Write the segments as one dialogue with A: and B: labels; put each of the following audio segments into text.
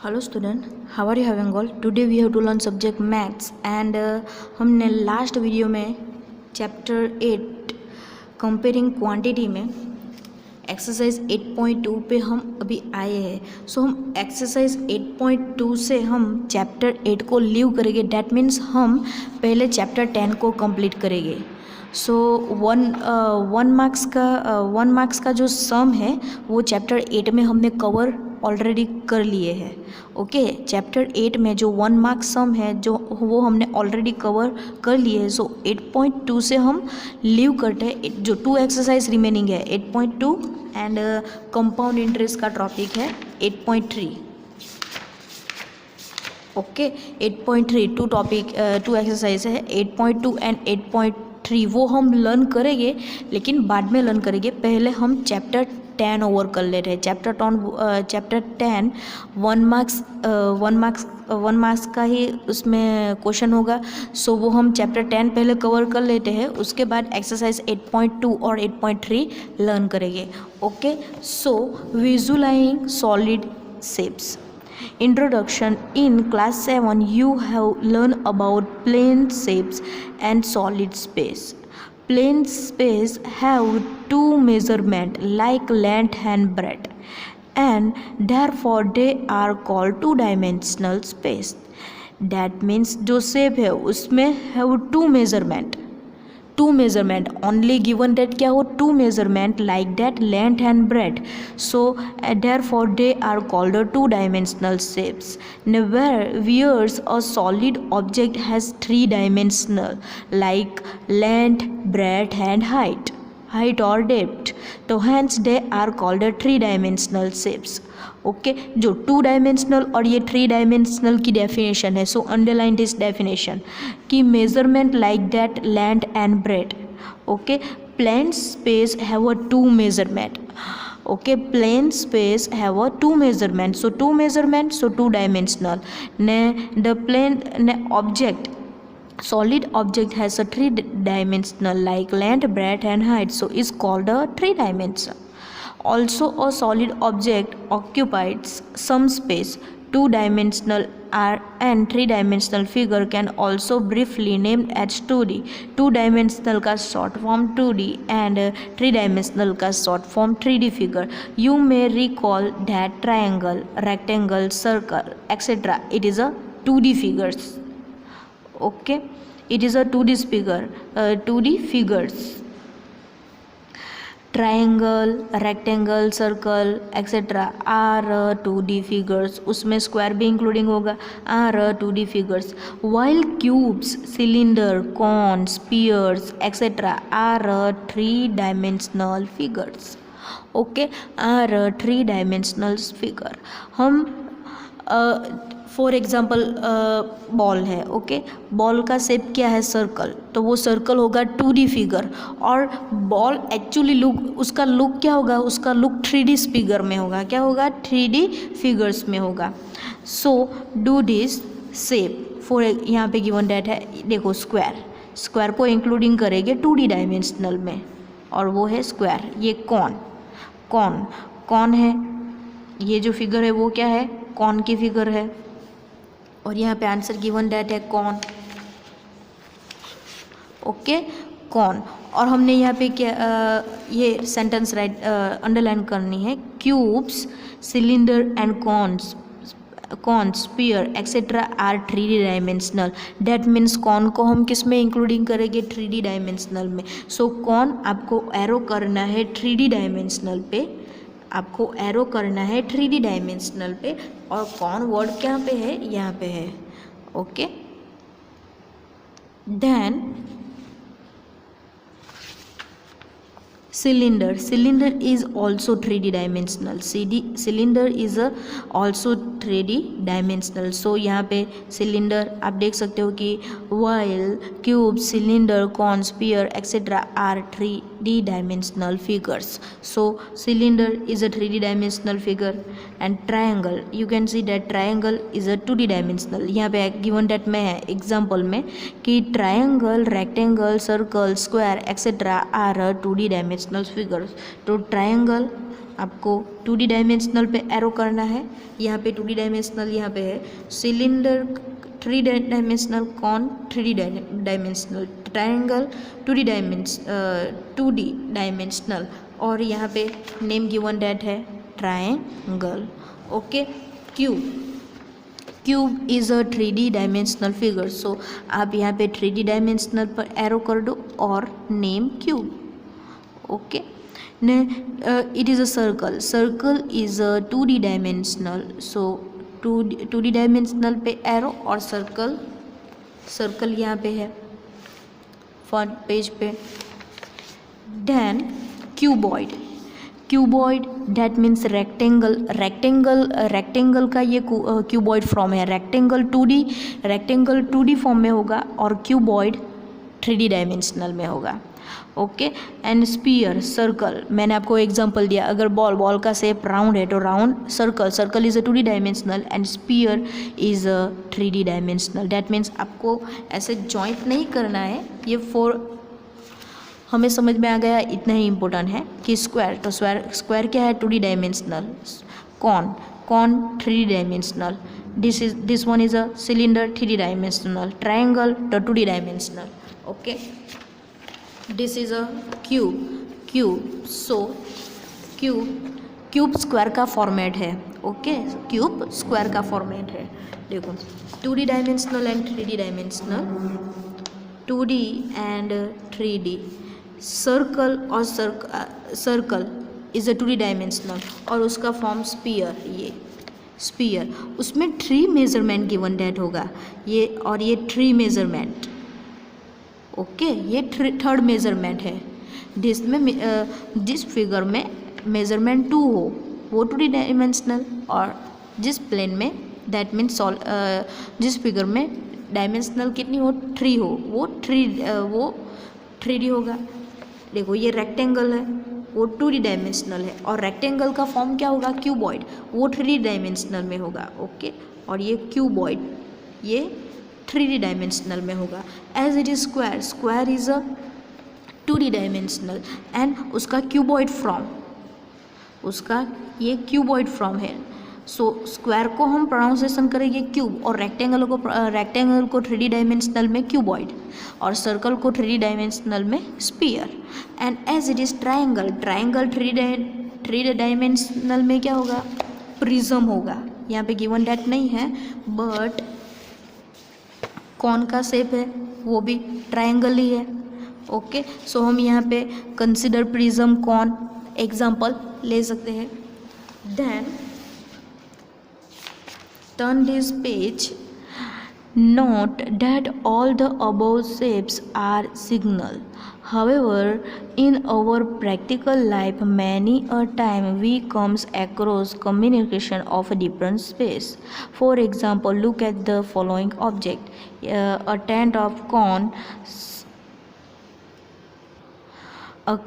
A: Hello student, how are you having all? Today we have to learn subject maths and हमने last video में chapter 8 comparing quantity में exercise 8.2 पे हम अभी आए हैं। सो हम एक्सरसाइज 8.2 से हम चैप्टर 8 को लीव करेंगे। डैट मीन्स हम पहले चैप्टर 10 को कंप्लीट करेंगे। सो वन मार्क्स का जो सम है वो चैप्टर 8 में हमने कवर ऑलरेडी कर लिए हैं। ओके, चैप्टर 8 में जो 1 मार्क्स सम है जो वो हमने ऑलरेडी कवर कर लिए हैं। सो 8.2 से हम लीव करते हैं। जो 2 एक्सरसाइज रिमेनिंग है 8.2 एंड कंपाउंड इंटरेस्ट का टॉपिक है 8.3। ओके, 8.3 टू एक्सरसाइज है 8.2 एंड 8.3 वो हम लर्न करेंगे, लेकिन बाद में लर्न करेंगे। पहले हम चैप्टर 10 ओवर कर ले रहे हैं। चैप्टर 10 वन मार्क्स का ही उसमें क्वेश्चन होगा। सो वो हम चैप्टर 10 पहले कवर कर लेते हैं, उसके बाद एक्सरसाइज 8.2 और 8.3 लर्न करेंगे। Okay, so visualising solid shapes. Introduction. In class 7 you have learned about plane shapes and solid space. Plane space have two measurement like length and breadth, and therefore they are called two-dimensional space. That means जो shape है उसमें have two measurement only given that क्या हो two measurement like that length and breadth. So therefore they are called the two-dimensional shapes. Now where a solid object has three dimensional like length, breadth and height or depth, तो hence they are called the three-dimensional shapes. Okay, जो 2 dimensional और ये 3 dimensional की definition है। So underline this definition कि measurement like that length and breadth. Okay, plane space have a 2 measurement. Okay, plane space have a 2 measurement. So 2 measurement, so 2 dimensional. ने the plane ने object solid object has a 3 dimensional like length, breadth and height, so is called a 3 dimensional. Also a solid object occupies some space. 2 dimensional and 3 dimensional figure can also briefly named as 2D. 2 dimensional का short form 2D and 3 dimensional का short form 3D figure. You may recall that triangle, rectangle, circle, etc. it is a 2D figures. Okay, it is a 2D figure. 2D figures. Triangle, rectangle, circle, etc. are 2D figures. उसमें square भी including होगा, are 2D figures. While cubes, cylinder, cone, spheres, etc. are 3-dimensional figures. Okay, are 3-dimensional figure. हम for example ball है। Okay, ball का shape क्या है circle, तो वो सर्कल होगा 2D फिगर। और बॉल एक्चुअली उसका लुक क्या होगा, उसका लुक 3D फिगर में होगा। क्या होगा, 3D फिगर्स में होगा। So do this shape for यहाँ पे गिवन डेट है, देखो स्क्वायर को इंक्लूडिंग करेंगे 2D डायमेंशनल में, और वो है स्क्वायर। ये कौन है, ये जो फिगर है वो क्या है, कौन की फिगर है। और यहाँ पे आंसर गिवन डेट है कौन। ओके, कौन। और हमने यहाँ पे क्या ये सेंटेंस राइट अंडरलाइन करनी है। Cubes, cylinder and cone, sphere etcetera are 3D dimensional. That means कौन को हम किस में इंक्लूडिंग करेंगे, 3D डायमेंशनल में। सो कौन आपको एरो करना है 3D डायमेंशनल पे, आपको एरो करना है 3D डायमेंशनल पे, और कौन वर्ड क्या पे है, यहाँ पे है। Okay, then cylinder is also 3D dimensional. cylinder is also 3D dimensional. so यहाँ पे cylinder आप देख सकते हो कि while cube, cylinder, cone, sphere etc. are 3D dimensional figures. so cylinder is a 3D dimensional figure and triangle, you can see that triangle is a 2D dimensional. यहाँ पे given that में है example में कि triangle, rectangle, circle, square etc. are 2D dimensional figures. तो triangle आपको 2D dimensional पे arrow करना है। यहाँ पे 2D डायमेंशनल यहाँ पे है, cylinder 3 dimensional, cone 3D dimensional, triangle 2D dimensional, और यहाँ पे नेम गिवन डेट है triangle. Okay, cube is a 3D dimensional figure. So आप यहाँ पे 3D डायमेंशनल पर एरो कर दो और name cube. Okay, it is a circle is a 2D dimensional. So 2D dimensional पे एरो और सर्कल यहाँ पे है फ्रंट पेज पे। Then cuboid that means rectangle का ये क्यूबॉइड फॉर्म है। रेक्टेंगल 2D फॉर्म में होगा और क्यूबॉइड 3D डायमेंशनल में होगा। ओके, एंड स्पीयर सर्कल, मैंने आपको एग्जांपल दिया, अगर बॉल का शेप राउंड है तो round circle is a 2D dimensional and sphere is a 3D dimensional. That means आपको ऐसे जॉइंट नहीं करना है। ये 4 हमें समझ में आ गया, इतना ही इम्पोर्टेंट है कि स्क्वायर, तो स्क्वायर क्या है 2D dimensional, cone 3D dimensional, this one is a cylinder 3D dimensional, triangle तो 2D dimensional. Okay, this is a cube. So cube square का फॉर्मेट है। ओके, क्यूब स्क्वायर का फॉर्मेट है। देखो 2D dimensional and 3D dimensional, 2D and 3D। Circle is a 2D dimensional और उसका form spear, उसमें 3 measurement given date होगा, ये और ये 3 मेजरमेंट। ओके, ये 3rd मेजरमेंट है, जिस फिगर में मेजरमेंट 2 हो वो 2D डायमेंशनल, और जिस प्लेन में दैट मीन्स जिस फिगर में डायमेंशनल कितनी हो 3 हो वो 3D होगा। देखो ये रेक्टेंगल है वो 2D डायमेंशनल है, और रेक्टेंगल का फॉर्म क्या होगा क्यूबॉइड, वो 3D डायमेंशनल में होगा। ओके, और ये क्यूबॉइड ये 3D डायमेंशनल में होगा। As it is square is a 2D dimensional and उसका क्यूबॉइड फॉर्म, उसका ये क्यूबॉइड फॉर्म है। सो स्क्वायर को हम प्रोनाउंसिएशन करेंगे क्यूब, और रेक्टेंगल को 3D डायमेंशनल में क्यूबॉइड, और सर्कल को 3D डायमेंशनल में sphere. And as it is triangle 3D dimensional में क्या होगा प्रिज्म होगा। यहाँ पे गिवन डेट नहीं है, बट कौन का शेप है वो भी ट्रायंगल ही है। ओके, सो हम यहाँ पे कंसिडर प्रिज्म कौन एग्जाम्पल ले सकते हैं। Then turn this page. Note that all the above shapes are signal. However, in our practical life, many a time we comes across communication of a different space. For example, look at the following object: a tent of corn, a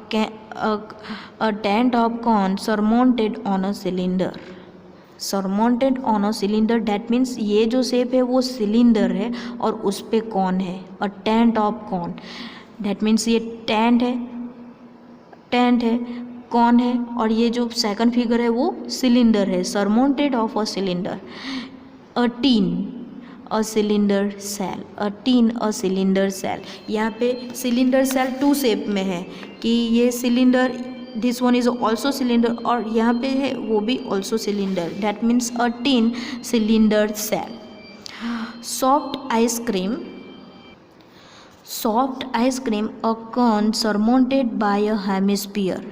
A: tent of corn surmounted on a cylinder. Surmounted on a cylinder, that means ये जो shape है वो cylinder है और उस पे cone है। A tent of cone, that means ये टेंट है कॉर्न है, और ये जो सेकंड फिगर है वो सिलेंडर है, surmounted of a cylinder. A tin a cylinder cell, a tin a cylinder cell. यहाँ पे सिलेंडर सेल 2 शेप में है कि ये cylinder, this one is also cylinder, और यहाँ पे है वो भी also cylinder, that means a tin cylinder cell. Soft ice cream a cone surmounted by a hemisphere.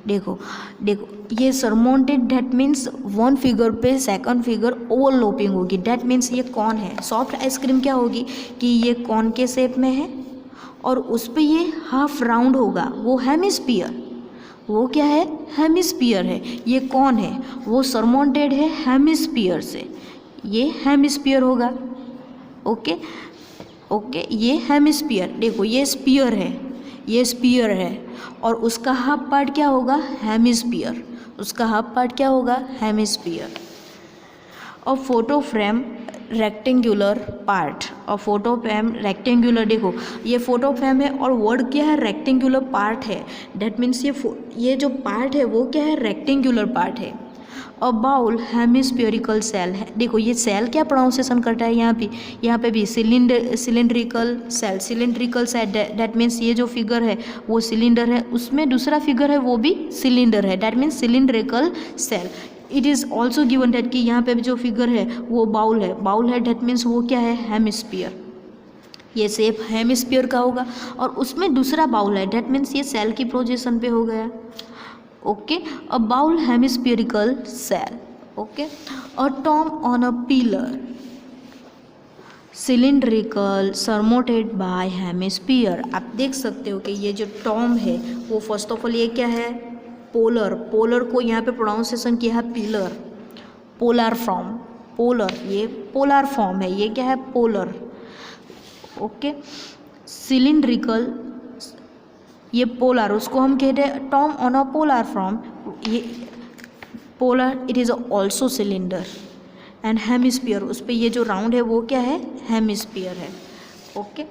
A: देखो ये सरमाउंटेड, डैट मीन्स 1 फिगर पे सेकंड फिगर ओवरलैपिंग होगी, डैट मीन्स ये कॉर्न है। सॉफ्ट आइसक्रीम क्या होगी कि ये कॉर्न के शेप में है और उस पर ये हाफ राउंड होगा, वो हेमिस्फीयर, वो क्या है हेमिस्फीयर है। ये कौन है वो सरमाउंटेड है हेमिस्फीयर से, ये हेमिस्फीयर होगा। ओके, ये हेमिस्फीयर, देखो ये स्फीयर है, ये स्फीयर है, और उसका हाफ पार्ट क्या होगा हेमिस्फीयर, उसका हाफ पार्ट क्या होगा हेमिस्फीयर। और फोटो फ्रेम रेक्टेंगुलर पार्ट और फोटो फ्रेम रेक्टेंगुलर, देखो ये फोटो फ्रेम है और वर्ड क्या है, रेक्टेंगुलर पार्ट है। डेट मीन्स ये जो पार्ट है वो क्या है, रेक्टेंगुलर पार्ट है। अ बाउल हेमिस्फेरिकल सेल है, देखो ये सेल क्या प्रोनाउंसिएशन करता है यहाँ पे भी सिलेंड्रिकल सेल, डेट मीन्स ये जो फिगर है वो सिलेंडर है, उसमें दूसरा फिगर है वो भी सिलेंडर है, that means cylindrical cell. It is also given that कि यहाँ पे भी जो फिगर है वो बाउल है, डेट मीन्स वो क्या है, हेमिस्फीयर, ये शेप हेमिस्फीयर का होगा और उसमें दूसरा बाउल है, डेट मीन्स ये सेल की पोजीशन पे हो गया। Okay, a bowl hemispherical shell. Okay, a tomb on a pillar cylindrical surmounted by hemisphere. आप देख सकते हो कि ये जो टॉम है वो फर्स्ट ऑफ ऑल ये क्या है, पोलर को यहाँ पे प्रोनाउंसिएशन किया है पिलर, पोलर ये पोलर फॉर्म है, ये क्या है, पोलर। ओके, सिलिंड्रिकल ये पोलर, उसको हम कहते हैं tom on a polar form, ये polar, it is also cylinder. And hemisphere, उस पर ये जो राउंड है वो क्या है, हेमिस्फीयर है। ओके,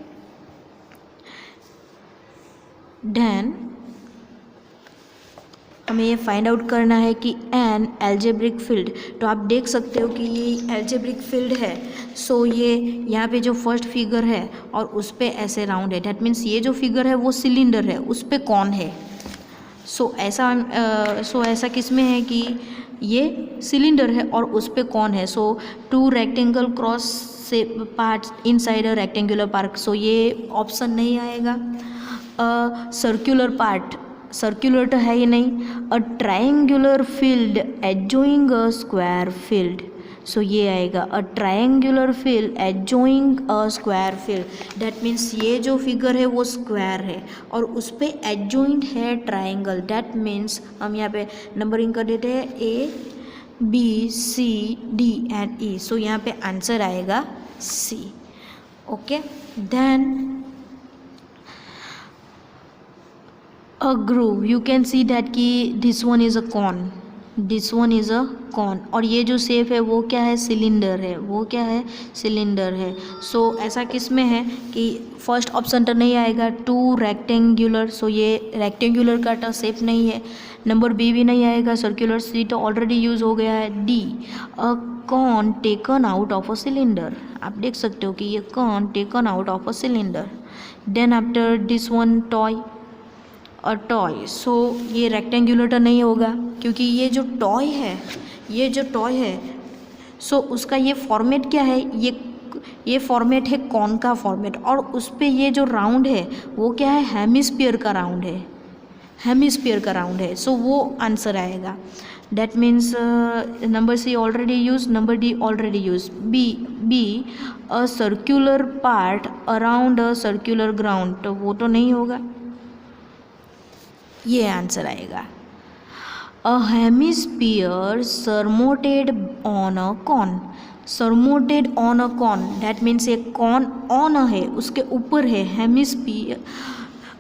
A: देन हमें ये फाइंड आउट करना है कि एन एल्जेब्रिक फील्ड, तो आप देख सकते हो कि ये एल्जेब्रिक फील्ड है। सो ये यहाँ पे जो फर्स्ट फिगर है और उस पर ऐसे राउंड है, डैट मीन्स ये जो फिगर है वो सिलेंडर है, उस पर कौन है। सो ऐसा किस में है कि ये सिलेंडर है और उस पर कौन है। सो टू रेक्टेंगल क्रॉस से parts inside a rectangular part, so ये ऑप्शन नहीं आएगा। सर्कुलर पार्ट, सर्कुलर तो है ही नहीं। A triangular field adjoining a square field, so ये आएगा a triangular field adjoining a square field, that means ये जो फिगर है वो स्क्वायर है और उस पर एडजॉइंट है ट्रायंगल, दैट मीन्स हम यहाँ पे नंबरिंग कर देते हैं ABCD एंड E, सो यहाँ पे आंसर आएगा C। Okay, then a groove, you can see that कि this one is a cone, this one is a cone, और ये जो शेप है वो क्या है, सिलेंडर है, वो क्या है, सिलेंडर है। सो ऐसा किस में है कि फर्स्ट ऑप्शन तो नहीं आएगा, टू रेक्टेंगुलर, सो ये रेक्टेंगुलर का तो शेप नहीं है। नंबर बी भी नहीं आएगा, सर्कुलर, सी तो ऑलरेडी यूज़ हो गया है। D, a cone taken out of a cylinder, आप देख सकते हो कि ये cone taken out of a cylinder. Then after this one toy, a toy, so ये रेक्टेंगुलर तो नहीं होगा क्योंकि ये जो टॉय है सो उसका ये फॉर्मेट क्या है, ये फॉर्मेट है कॉन का फॉर्मेट, और उस पर ये जो राउंड है वो क्या है, हेमिस्फीयर का राउंड है, सो वो आंसर आएगा। That means number C already use, number D already use. B a circular part around a circular ground, तो वो तो नहीं होगा, ये आंसर आएगा। A hemisphere surmounted on a cone, surmounted on a cone, that means ये cone on है, उसके ऊपर है hemisphere.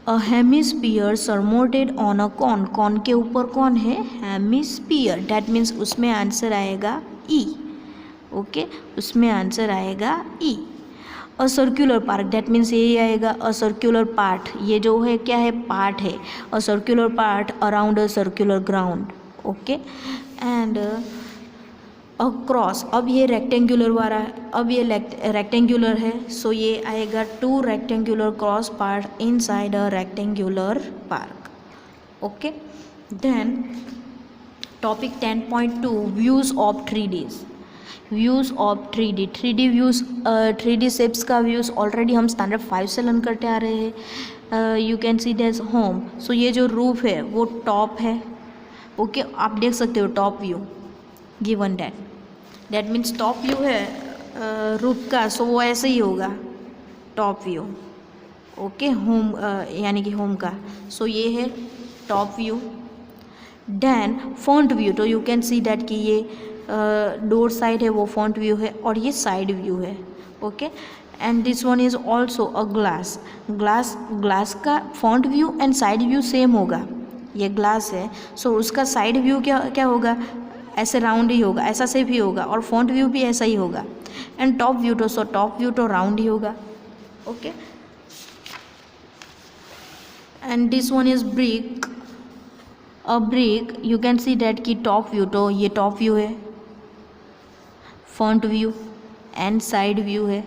A: A hemisphere surmounted on a cone, cone के ऊपर कौन है, हेमिस्फीयर, दैट मीन्स उसमें आंसर आएगा ई। ओके, उसमें आंसर आएगा E. A circular part, that means यही आएगा अ सर्कुलर पार्ट, ये जो है क्या है, पार्ट है, अ circular part around a circular ground. Okay, and a cross, अब ये रेक्टेंगुलर वाला, अब ये रेक्टेंगुलर है, सो ये आएगा two rectangular cross part inside a rectangular park. Okay, then topic 10.2 views of 3Ds, views of 3D views, 3D shapes का views already हम स्टैंडर्ड 5 से लर्न करते आ रहे हैं। You can see that home, so ये जो रूफ है वो टॉप है। ओके, आप देख सकते हो top view given, that means top view है रूफ का, सो वो ऐसे ही होगा टॉप व्यू। ओके, होम यानी कि होम का, सो ये है top view. Then front view, तो यू कैन सी दैट कि ये डोर साइड है वो फ्रंट व्यू है और ये साइड व्यू है। Okay, and this one is also a glass का front view and side view same होगा, ये ग्लास है, सो उसका साइड व्यू क्या होगा, ऐसे राउंड ही होगा, ऐसा शेप ही होगा, और फ्रंट व्यू भी ऐसा ही होगा। एंड टॉप व्यू तो, सो टॉप व्यू तो राउंड ही होगा. Okay, and this one is brick. A brick you can see that की टॉप व्यू तो ये टॉप व्यू है, front view and side view है.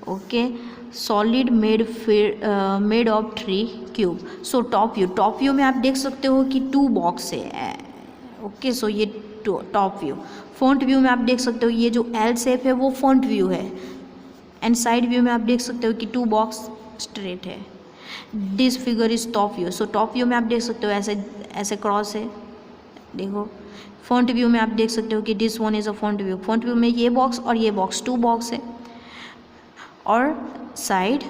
A: Okay, solid made of 3 cube. So top view में आप देख सकते हो कि 2 बॉक्स है. ओके, सो ये टॉप व्यू. फ्रंट व्यू में आप देख सकते हो ये जो एल शेप है वो फ्रंट व्यू है, एंड साइड व्यू में आप देख सकते हो कि 2 बॉक्स स्ट्रेट है. This figure is top view. So top view में आप देख सकते हो ऐसे क्रॉस है, देखो. फ्रंट व्यू में आप देख सकते हो कि this one is a front view. Front view में ये बॉक्स और ये बॉक्स 2 बॉक्स है. और साइड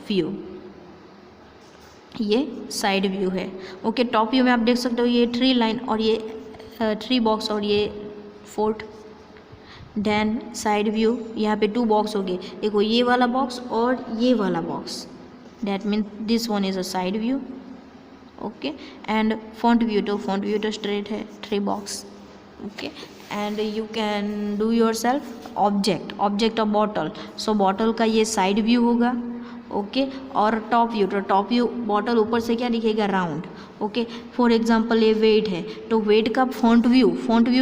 A: व्यू, ये साइड व्यू है. ओके, टॉप व्यू में आप देख सकते हो ये 3 लाइन और ये 3 बॉक्स और ये 4. देन साइड व्यू, यहाँ पे 2 बॉक्स हो गए, देखो ये वाला बॉक्स और ये वाला box. That means this one is a side view. Okay, and front view तो स्ट्रेट है, 3 box. Okay, and you can do your self object of bottle. So bottle का ये साइड व्यू होगा. ओके, और top view bottle ऊपर से क्या दिखेगा, राउंड. ओके, फॉर एग्जांपल ये वेट है तो वेट का फ्रंट व्यू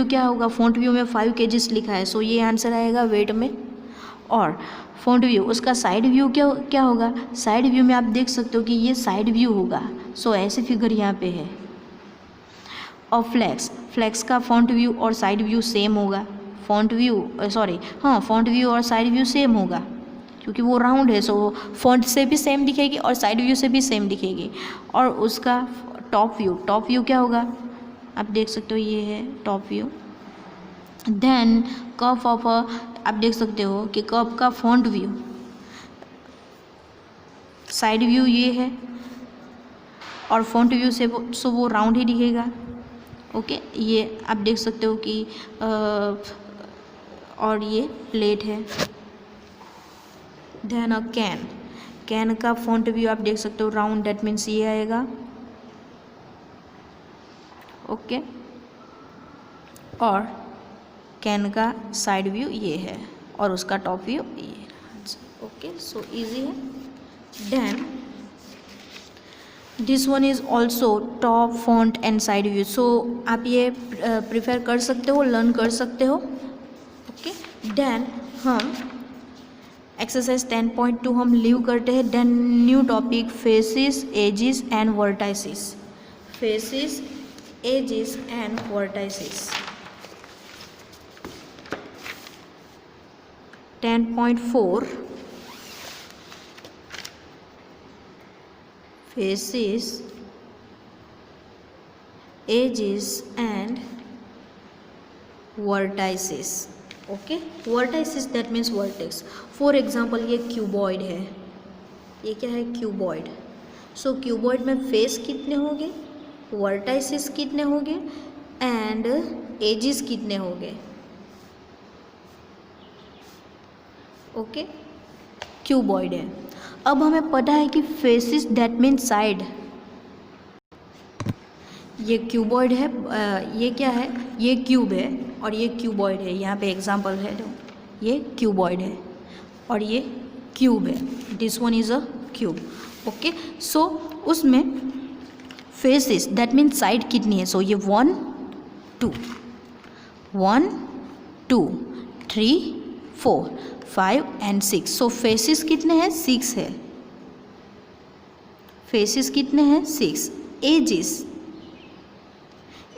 A: क्या होगा, फ्रंट व्यू में 5 kgs लिखा है, सो ये आंसर आएगा वेट में. और फ्रंट व्यू, उसका साइड व्यू क्या होगा, साइड व्यू में आप देख सकते हो कि ये साइड व्यू होगा. सो ऐसे फिगर यहाँ पे है. और फ्लैक्स का फ्रंट व्यू और साइड व्यू सेम होगा. फ्रंट व्यू और साइड व्यू सेम होगा क्योंकि वो राउंड है. सो फ्रंट से भी सेम दिखेगी और साइड व्यू से भी सेम दिखेगी. और उसका टॉप व्यू क्या होगा, आप देख सकते हो ये है top view. Then curve of आप देख सकते हो कि कर्व का फ्रंट व्यू, साइड व्यू ये है और फ्रंट व्यू से वो राउंड ही दिखेगा. ओके, ये आप देख सकते हो कि और ये प्लेट है. देन अ कैन का फ्रंट व्यू आप देख सकते हो राउंड, दैट मीन्स ये आएगा. ओके, और कैन का साइड व्यू ये है और उसका टॉप व्यू ये है. ओके, सो इजी है. Then this one is also top front and side view. So आप ये प्रिफेयर कर सकते हो, लर्न कर सकते हो. ओके, देन हम एक्सरसाइज 10.2 हम लीव करते हैं. Then new topic faces, edges and vertices. Faces, edges and vertices. 10.4 faces, edges and vertices. Okay, vertices that means vertex. For example ये क्यूबॉइड है, ये क्या है, क्यूबॉइड. सो क्यूबॉइड में फेस कितने होंगे, वर्टाइसिस कितने होंगे एंड एजिस कितने होंगे. ओके, क्यूबॉइड है. अब हमें पता है कि फेसिस दैट मीन्स साइड. ये क्यूबॉइड है, ये क्या है, ये क्यूब है और ये क्यूबॉइड है. यहाँ पे एग्जांपल है, ये क्यूबॉइड है और ये क्यूब है. This one is a cube. Okay, so उसमें फेसिस दैट मीन्स साइड कितनी है. सो ये 1 2 3 4 5 एंड 6. सो फेसिस कितने हैं, 6 है. फेसिस कितने हैं, 6.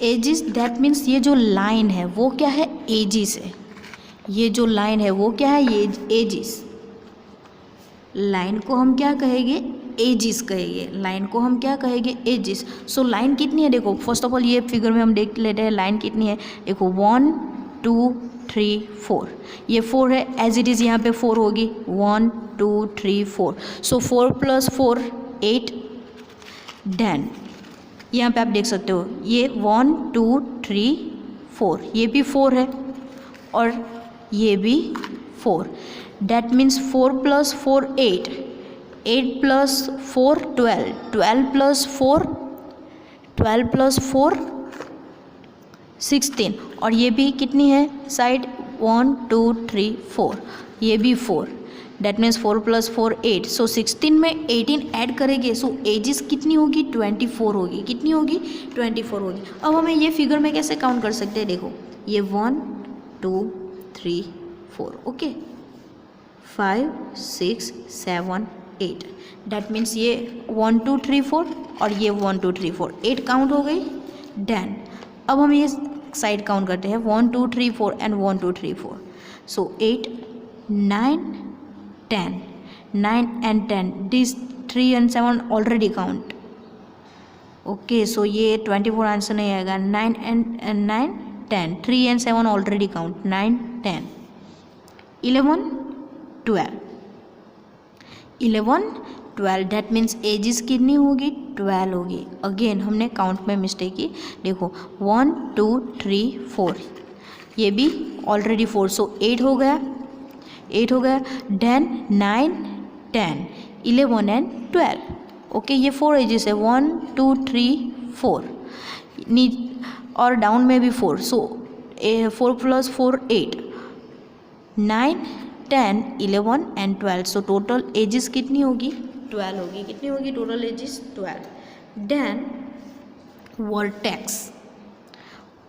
A: एजिस दैट मीन्स ये जो लाइन है वो क्या है, एजिस है. ये जो लाइन है वो क्या है, ये एजिस. लाइन को हम क्या कहेंगे, एजिस कहेंगे. लाइन को हम क्या कहेंगे, एजिस. सो लाइन कितनी है, देखो फर्स्ट ऑफ ऑल ये फिगर में हम देख लेते हैं लाइन कितनी है. देखो 1 2 3 4, ये 4 है, एज इट इज़ यहाँ पे 4 होगी. 1 2 3 4. सो 4 + 4 8. देन यहाँ पे आप देख सकते हो ये 1 2 3 4, ये भी 4 है और ये भी 4. That means 4 + 4 8, 8 + 4 12, 12 + 4 16. और ये भी कितनी है साइड, 1 2 3 4, ये भी 4, डैट मीन्स 4 + 4 8, सो 16 में 18 ऐड करेंगे, सो एजेस कितनी होगी 24 होगी, कितनी होगी 24 होगी। अब हमें ये फिगर में कैसे काउंट कर सकते हैं, देखो ये 1 2 3 4, ओके 5 6 7 8, डैट मीन्स ये 1 2 3 4 और ये 1 2 3 4, 8 काउंट हो गई। डन, अब हम ये साइड काउंट करते हैं 1 2 3 4 and 1 2 3 4, so 8 9 10, 9 and 10, these 3 and 7 already count, okay so ये 24 आंसर नहीं आएगा। 9 and 9 10, 3 and 7 already count, 9 10 11 12, 11 12, that means edges कितनी होगी 12 होगी। अगेन हमने काउंट में मिस्टेक की, देखो 1 2 3 4, ये भी ऑलरेडी 4, सो 8 हो गया, 8 हो गया। 10 9 10 11 एंड 12, ओके ये 4 एजेस है, 1 2 3 4, और डाउन में भी 4, so 4 + 4 8, 9 10 11 and 12, so total edges कितनी होगी 12 होगी, कितनी होगी total edges 12। Then vertex,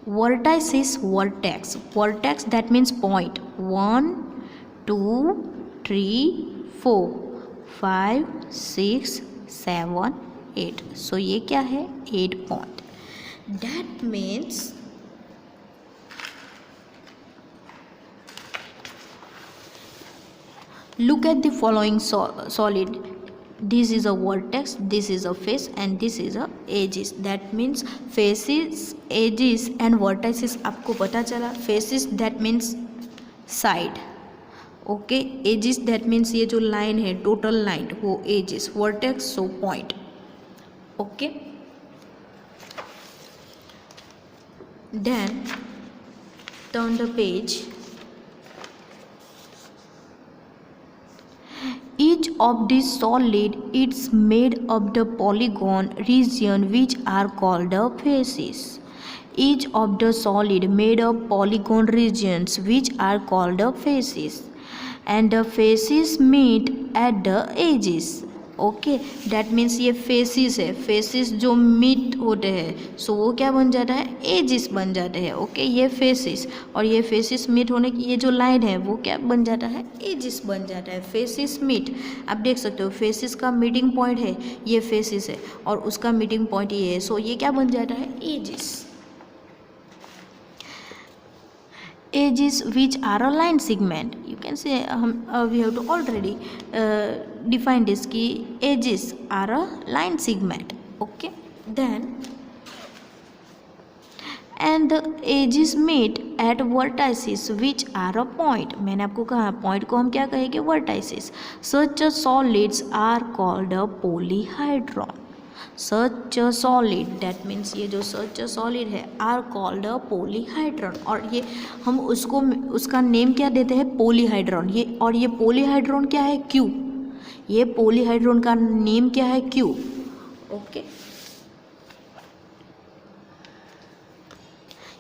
A: vertices, vertex, vertex that means point, 1 2 3 4 5 6 7 8, so ये क्या है 8 point, that means look at the following solid, this is a vertex, this is a face and this is a edges, that means faces, edges and vertices आपको पता चला। faces that means side, okay edges that means ये जो line है total line वो edges, vertex so point, okay. Then turn the page, each of these solid it's made of the polygon region which are called the faces, each of the solid made of polygon regions which are called the faces and the faces meet at the edges, okay that means ये faces है, faces जो meet होते हैं सो वो क्या बन जाता है एजिस बन जाते हैं, ओके ये फेसिस और ये फेसिस मीट होने की ये जो लाइन है वो क्या बन जाता है एजिस बन जाता है, फेसिस मीट। आप देख सकते हो फेसिस का मीटिंग पॉइंट है ये फेसिस है और उसका मीटिंग पॉइंट ये है, सो ये क्या बन जाता है edges. edges which are a line segment, you can say we have to already define this ki edges are a line segment, okay। then and the edges meet at vertices which are a point, मैंने आपको कहा point को हम क्या कहेंगे vertices, such a solids are called a polyhedron, such solid that means ये जो सच solid है आर कॉल्ड अ पोलीहाइड्रॉन, और ये हम उसको उसका नेम क्या देते हैं पोलीहाइड्रॉन, ये और ये पोलीहाइड्रॉन क्या है क्यू, ये पोलीहाइड्रॉन का नेम क्या है क्यू, okay.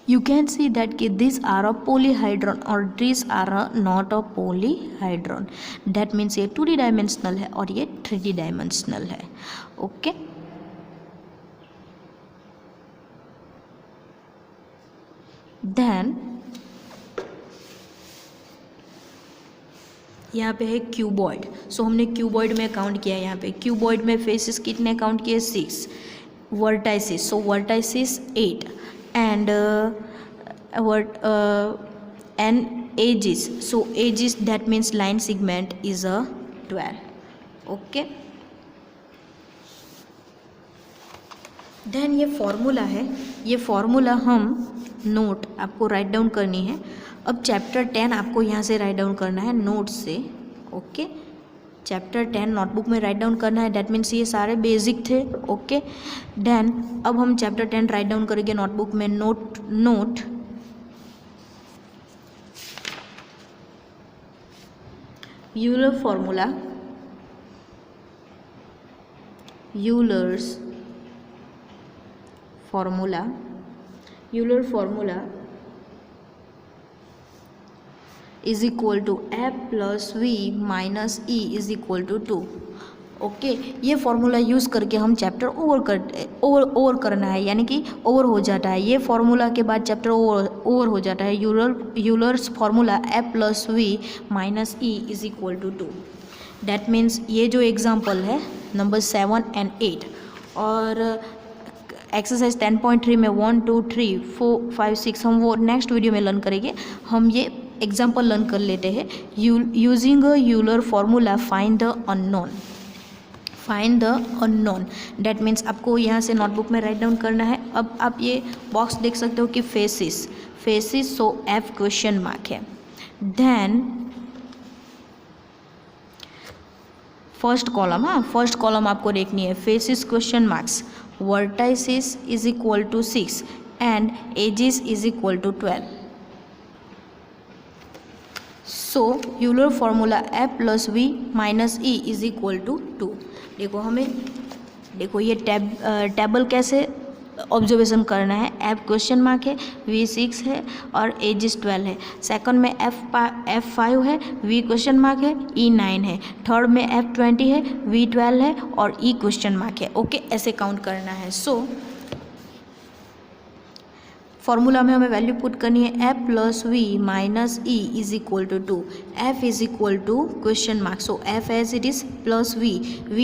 A: You can see that कि दिस आर अ पोलीहाइड्रॉन और this are a not a polyhedron, that means ये 2D डायमेंशनल है और ये 3D डायमेंशनल है, ओके। देन यहाँ पे है क्यूबॉइड, सो हमने क्यूबॉइड में काउंट किया, यहाँ पे क्यूबॉइड में फेसेस कितने काउंट किए 6, vertices so vertices 8 and and edges so edges that means line segment is a 12, okay. Then ये फॉर्मूला है, ये फॉर्मूला हम नोट आपको राइट डाउन करनी है। अब चैप्टर 10 आपको यहाँ से राइट डाउन करना है नोट से, ओके। चैप्टर 10 नोटबुक में राइट डाउन करना है, डैट मीन्स ये सारे बेसिक थे, ओके। देन अब हम चैप्टर 10 राइट डाउन करेंगे नोटबुक में। Note Euler formula, Euler's formula, Euler formula is equal to F plus V minus E is equal to 2। Okay, ये फॉर्मूला यूज़ करके हम चैप्टर ओवर करना है, यानी कि ओवर हो जाता है। ये फॉर्मूला के बाद चैप्टर ओवर हो जाता है। Euler's formula F plus V minus E is equal to 2। That means ये जो एग्जाम्पल है नंबर 7 and 8 और एक्सरसाइज 10.3 में 1 2 3 4 5 6 हम वो नेक्स्ट वीडियो में लर्न करेंगे। हम ये एग्जाम्पल लर्न कर लेते हैं। Using a Euler formula find the unknown. Find the unknown that means आपको यहाँ से नोटबुक में राइट डाउन करना है। अब आप ये बॉक्स देख सकते हो कि faces so F question mark है। Then first column, first column आपको देखनी है। Faces question marks, vertices is equal to 6 and edges is equal to 12। So Euler formula F plus V minus E is equal to 2। देखो ये table कैसे observation करना है। F question mark है, V 6 है और एजिस 12 है। सेकंड में एफ 5 है, वी क्वेश्चन मार्क है, ई 9 है। थर्ड में एफ 20 है, वी 12 है और ई क्वेश्चन मार्क है। ओके, ऐसे काउंट करना है। सो फॉर्मूला में हमें वैल्यू पुट करनी है। F plus V minus E is equal to 2। F is equal to question mark, so F as it is plus V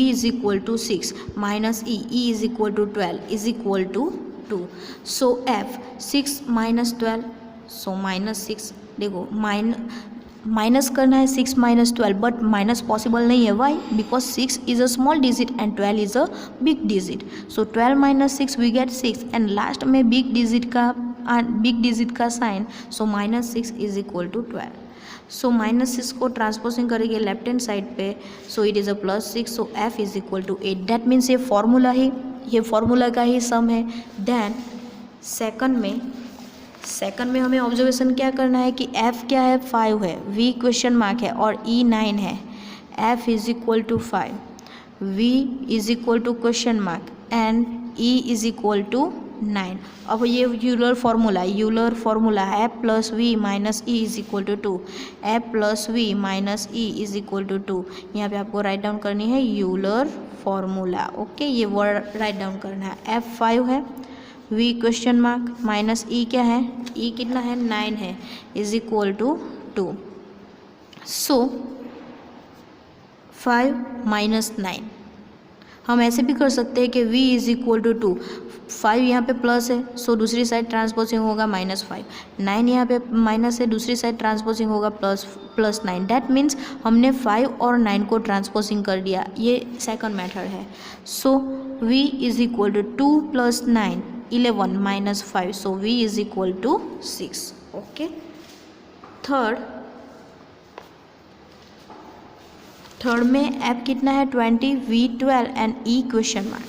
A: is equal to 6 minus E is equal to 12 is equal to 2। So F 6 minus 12, so minus 6। देखो minus करना है 6 minus 12, but minus possible नहीं है। Why? Because 6 is a small digit and 12 is a big digit. So 12 minus 6 we get 6 and last में big digit का sign, so minus 6 is equal to 12। So minus 6 को transposing करेंगे left hand side पे, so it is a plus 6, so F is equal to 8। That means ये formula का ही सम है। Then second में हमें ऑब्जर्वेशन क्या करना है कि एफ क्या है, 5 है, वी क्वेश्चन मार्क है और ई 9 है। F is equal to 5, V is equal to question mark and E is equal to 9। अब ये Euler formula F plus V minus E is equal to 2। F plus V minus E is equal to 2। यहाँ पे आपको write down करनी है Euler formula. Okay, ये word write down करना है। एफ 5 है, V question mark minus E क्या है, ई कितना है, 9 है, is equal to 2। So 5 minus 9 हम ऐसे भी कर सकते हैं कि v इज इक्वल टू 2। 5 यहाँ पे प्लस है, सो दूसरी साइड ट्रांसपोजिंग होगा -5। 9 यहाँ पे माइनस है, दूसरी साइड ट्रांसपोजिंग होगा प्लस 9। डैट मीन्स हमने 5 और 9 को ट्रांसपोजिंग कर दिया। ये सेकंड मेथड है। So v is equal to 2 plus 9 11 minus 5, so v is equal to 6। Okay, third में f कितना है, 20, v 12 and e question mark.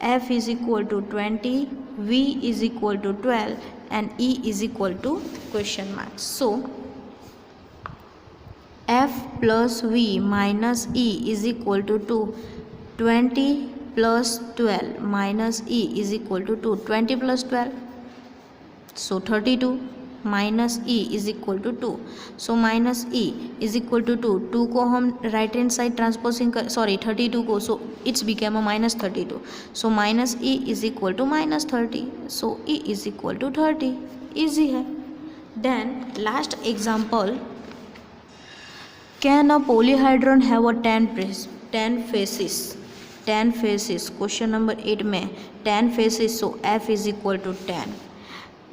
A: f is equal to 20, v is equal to 12 and e is equal to question mark. So f plus v minus e is equal to 2। 20 plus 12 minus e is equal to 2। 20 plus 12, so 32 minus e is equal to 2। So minus e is equal to 2। 2 को हम right hand side transposing 32 को, so it's became a minus 32। So minus e is equal to minus 30, so e is equal to 30। Easy है। Then last example, can a polyhedron have a 10 faces. Question number 8 में 10 faces, so f is equal to 10।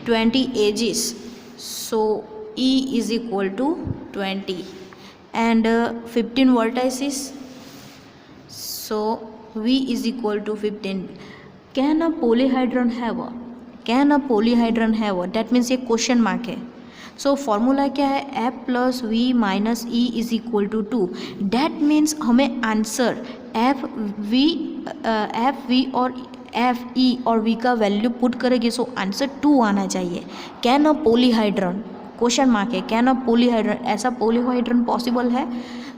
A: 20 edges, so E is equal to 20 and 15 vertices, so V is equal to 15. Can a polyhedron have a, that means ये question mark है। So formula क्या है, F plus V minus E is equal to 2। That means हमें answer F V और F E और V का value put करेंगे, so answer 2 आना चाहिए। Can a polyhedron, question mark है, कैन अ पोलीहाइड्रॉन, ऐसा पोलीहाइड्रॉन पॉसिबल है।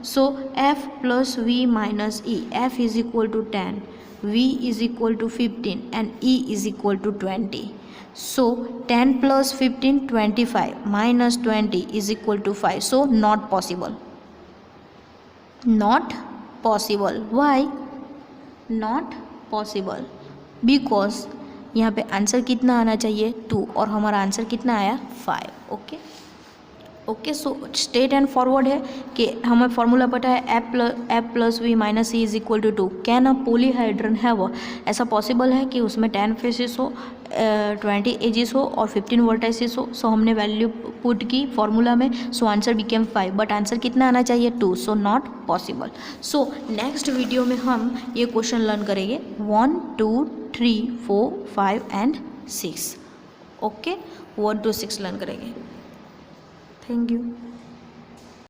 A: So F plus V minus E, F is equal to 10, V is equal to 15 and E is equal to 20। So 10 + 15 25 minus 20 is equal to 5. So not possible. Not possible. Why? Not possible. Because यहाँ पे answer कितना आना चाहिए 2 और हमारा answer कितना आया 5. Okay okay. So straight and forward है कि हमें फॉर्मूला पता है F + V - C = 2. Can a पॉलीहाइड्रन have, ऐसा पॉसिबल है कि उसमें 10 फेसेस हो, 20 एजेस हो और 15 वर्टाइसेस हो. सो हमने वैल्यू पुट की फॉर्मूला में. So answer became 5, but answer कितना आना चाहिए 2. So not possible. So next video में हम ये क्वेश्चन लर्न करेंगे 1 2 3 4 5 एंड 6. ओके 1 to 6 लर्न करेंगे. Thank you.